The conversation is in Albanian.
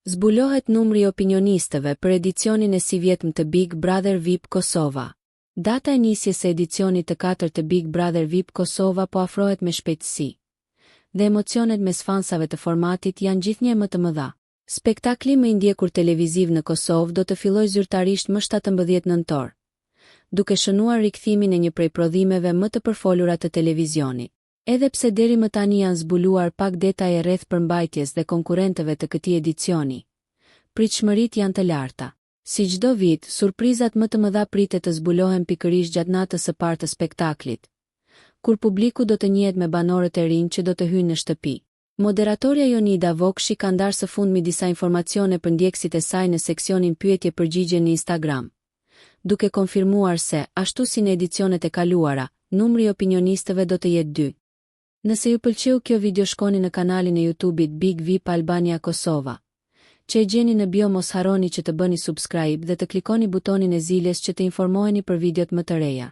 Zbulohet numri i opinionistëve për edicionin e sivjetëm të Big Brother VIP Kosova. Data e nisjes së edicionit të 4 të Big Brother VIP Kosova po afrohet me shpejtësi. Dhe emocionet mes fansave të formatit janë gjithnjë më të mëdha. Spektakli më i ndjekur televiziv në Kosovë do të fillojë zyrtarisht më 17 nëntor, duke shënuar rikthimin e një prej prodhimeve më të përfolura të televizionit. Edhe pse deri më tani janë zbuluar pak detaje rreth përmbajtjes dhe konkurrentëve të këtij edicioni, pritshmëritë janë të larta. Si çdo vit, surprizat më të mëdha pritet të zbulohen pikërisht gjatë natës së parë të spektaklit, kur publiku do të njihet me banorët e rinj që do të hyjnë në shtëpi. Moderatorja Jonida Vokshi ka ndarë së fundmi disa informacione për ndjekësit e saj në seksionin pyetje-përgjigje në Instagram, duke konfirmuar se, ashtu si në edicionet e kaluara, numri i opinionistëve do të jetë 2. Nëse ju pëlqeu kjo video, shkoni në kanalin e YouTube-it Big VIP Albania Kosova, që e gjeni në bio. Mos harroni që të bëni subscribe dhe të klikoni butonin e ziljes që të informoheni për videot më të reja.